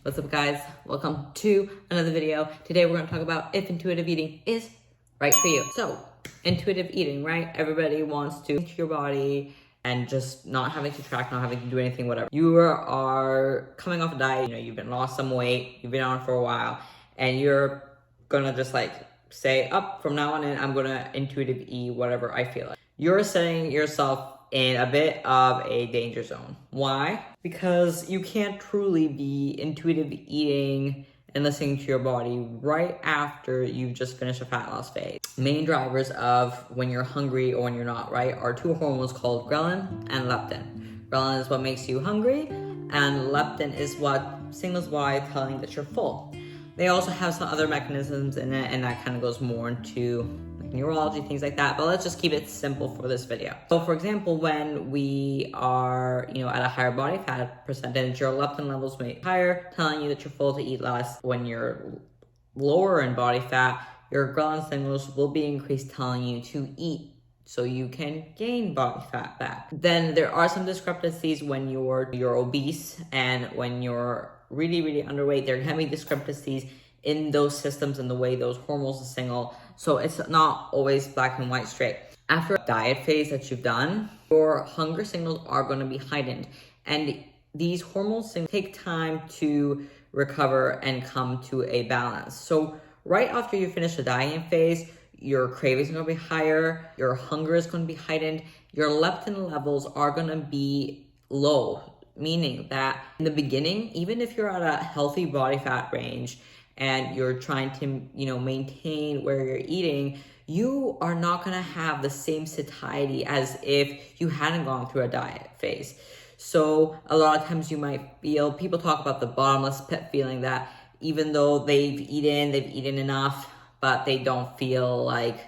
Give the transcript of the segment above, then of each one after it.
What's up, guys? Welcome to another video. Today we're going to talk about if intuitive eating is right for you. So, intuitive eating, right? Everybody wants to into your body and just not having to track, not having to do anything, whatever. You are coming off a diet, you've been lost some weight, you've been on for a while, and you're gonna just like say, up from now on in, I'm gonna intuitive eat whatever I feel like. You're setting yourself in a bit of a danger zone. Why? Because you can't truly be intuitive eating and listening to your body right after you've just finished a fat loss phase. Main drivers of when you're hungry or when you're not, right, are two hormones called ghrelin and leptin. Ghrelin is what makes you hungry, and leptin is what signals body telling that you're full. They also have some other mechanisms in it, and that kind of goes more into like neurology, things like that, but let's just keep it simple for this video. So for example, when we are, at a higher body fat percentage, your leptin levels may be higher, telling you that you're full to eat less. When you're lower in body fat, your ghrelin signals will be increased, telling you to eat so you can gain body fat back. Then there are some discrepancies when you're obese and when you're really underweight. There can be discrepancies in those systems and the way those hormones signal. So it's not always black and white straight. After a diet phase that you've done, your hunger signals are going to be heightened. And these hormones take time to recover and come to a balance. So right after you finish the dieting phase, your cravings are going to be higher, your hunger is going to be heightened, your leptin levels are going to be low. Meaning that in the beginning, even if you're at a healthy body fat range and you're trying to, maintain where you're eating, you are not going to have the same satiety as if you hadn't gone through a diet phase. So a lot of times you might feel, people talk about the bottomless pit feeling, that even though they've eaten enough, but they don't feel like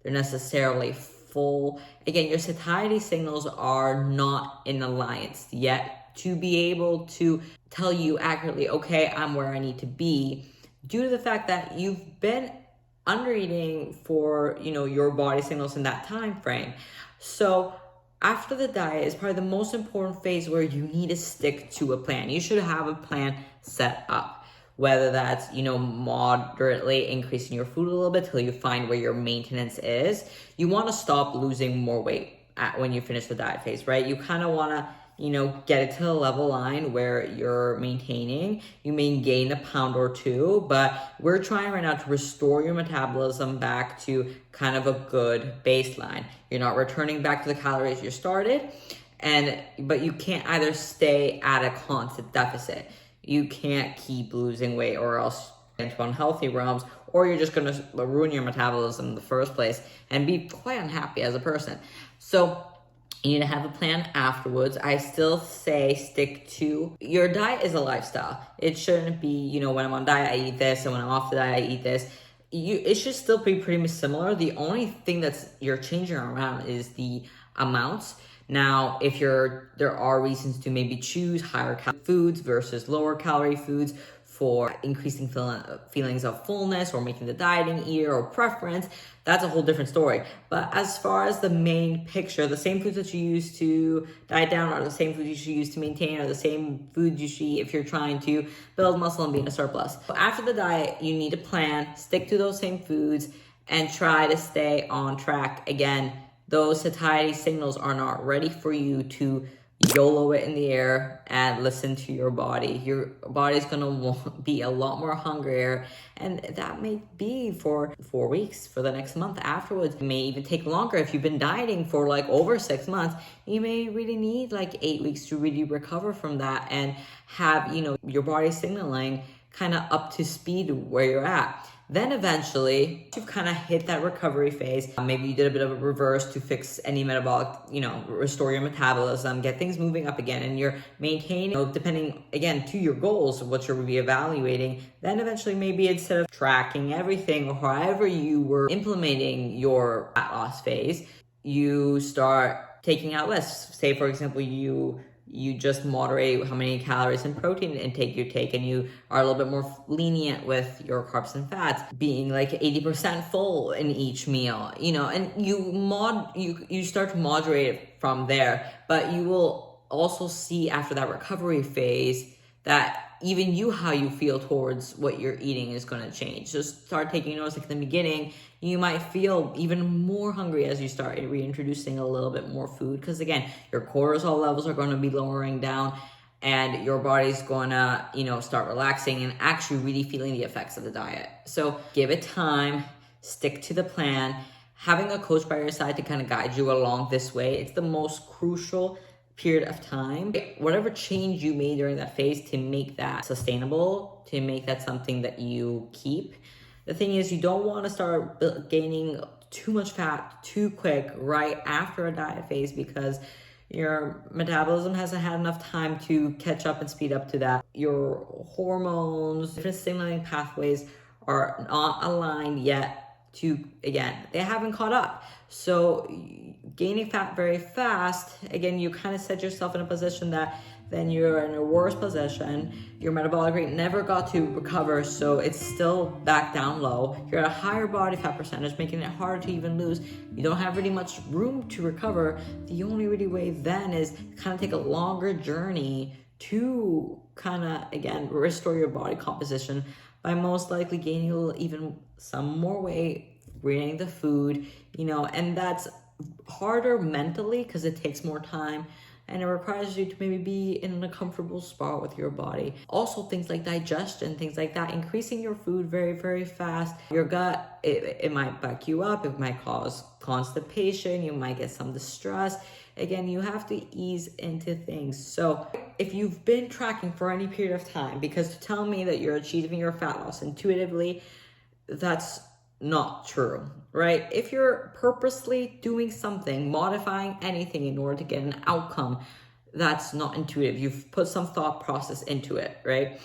they're necessarily full. Again, your satiety signals are not in alliance yet to be able to tell you accurately, okay, I'm where I need to be, due to the fact that you've been under eating for, your body signals in that time frame. So after the diet is probably the most important phase where you need to stick to a plan. You should have a plan set up, whether that's, moderately increasing your food a little bit till you find where your maintenance is. You want to stop losing more weight when you finish the diet phase, right? You kind of want to, get it to the level line where you're maintaining. You may gain a pound or two, but we're trying right now to restore your metabolism back to kind of a good baseline. You're not returning back to the calories you started, but you can't either stay at a constant deficit. You can't keep losing weight or else into unhealthy realms, or you're just going to ruin your metabolism in the first place and be quite unhappy as a person. So you need to have a plan afterwards. I still say stick to your diet is a lifestyle. It shouldn't be, when I'm on diet, I eat this, and when I'm off the diet, I eat this. It should still be pretty similar. The only thing you're changing around is the amounts. Now, if there are reasons to maybe choose higher calorie foods versus lower calorie foods for increasing feelings of fullness or making the dieting easier or preference, that's a whole different story. But as far as the main picture, the same foods that you use to diet down are the same foods you should use to maintain, or the same foods you should eat if you're trying to build muscle and be in a surplus. So after the diet, you need to plan, stick to those same foods, and try to stay on track. Again, those satiety signals are not ready for you to YOLO it in the air and listen to your body. Your body's gonna be a lot more hungrier, and that may be for 4 weeks, for the next month afterwards. It may even take longer. If you've been dieting for like over 6 months, you may really need like 8 weeks to really recover from that and have, your body signaling kind of up to speed where you're at. Then eventually, you've kind of hit that recovery phase. Maybe you did a bit of a reverse to fix any metabolic, restore your metabolism, get things moving up again, and you're maintaining, depending, again, to your goals, what you're reevaluating. Then eventually, maybe instead of tracking everything or however you were implementing your fat loss phase, you start taking out less. Say, for example, you just moderate how many calories and protein intake you take, and you are a little bit more lenient with your carbs and fats, being like 80% full in each meal, and you start to moderate it from there. But you will also see after that recovery phase that even you, how you feel towards what you're eating is going to change. Just start taking notice. Like in the beginning, you might feel even more hungry as you start reintroducing a little bit more food, because again, your cortisol levels are going to be lowering down, and your body's gonna, start relaxing and actually really feeling the effects of the diet. So give it time, stick to the plan. Having a coach by your side to kind of guide you along this way, it's the most crucial period of time. Whatever change you made during that phase, to make that sustainable, to make that something that you keep. The thing is, you don't want to start gaining too much fat too quick right after a diet phase, because your metabolism hasn't had enough time to catch up and speed up to that. Your hormones, different signaling pathways are not aligned yet they haven't caught up. So gaining fat very fast, again, you kind of set yourself in a position that then you're in a worse position. Your metabolic rate never got to recover, so it's still back down low. You're at a higher body fat percentage, making it harder to even lose. You don't have really much room to recover. The only really way then is kind of take a longer journey to kind of, again, restore your body composition by most likely gaining even some more weight, reading the food, and that's harder mentally because it takes more time and it requires you to maybe be in a comfortable spot with your body. Also, things like digestion, things like that, increasing your food very, very fast. Your gut, it might back you up, it might cause constipation, you might get some distress. Again, you have to ease into things. So if you've been tracking for any period of time, because to tell me that you're achieving your fat loss intuitively, that's not true, right? If you're purposely doing something, modifying anything in order to get an outcome, that's not intuitive. You've put some thought process into it, right?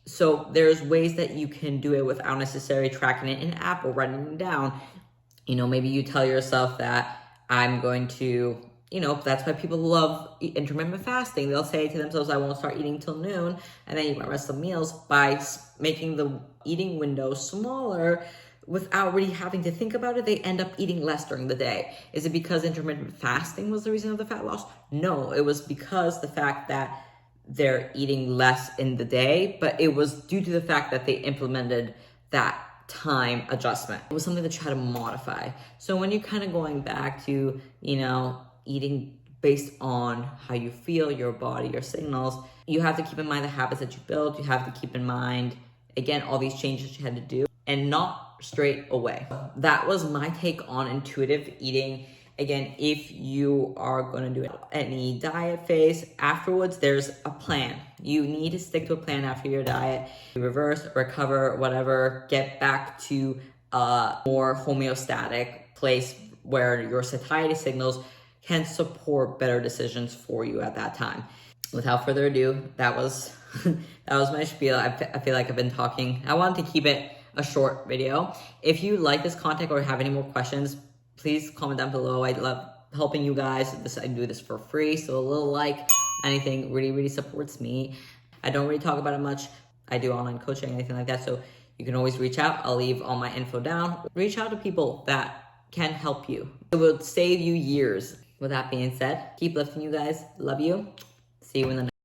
So there's ways that you can do it without necessarily tracking it in an app or writing it down. Maybe you tell yourself that I'm going to, that's why people love intermittent fasting. They'll say to themselves, I won't start eating till noon, and then eat my rest of the meals. By making the eating window smaller, without really having to think about it, they end up eating less during the day. Is it because intermittent fasting was the reason of the fat loss? No, it was because the fact that they're eating less in the day, but it was due to the fact that they implemented that time adjustment. It was something that you had to modify. So when you're kind of going back to, eating based on how you feel, your body, your signals, you have to keep in mind the habits that you built. You have to keep in mind, again, all these changes you had to do, and not straight away. That was my take on intuitive eating. Again, if you are going to do any diet phase, afterwards, there's a plan. You need to stick to a plan after your diet. Reverse, recover, whatever, get back to a more homeostatic place where your satiety signals can support better decisions for you at that time. Without further ado, that was my spiel. I feel like I've been talking. I wanted to keep it a short video. If you like this content or have any more questions, please comment down below. I love helping you guys. I do this for free, so a little like, anything really, really supports me. I don't really talk about it much. I do online coaching, anything like that, so you can always reach out. I'll leave all my info down. Reach out to people that can help you. It will save you years. With that being said, keep lifting, you guys. Love you. See you in the next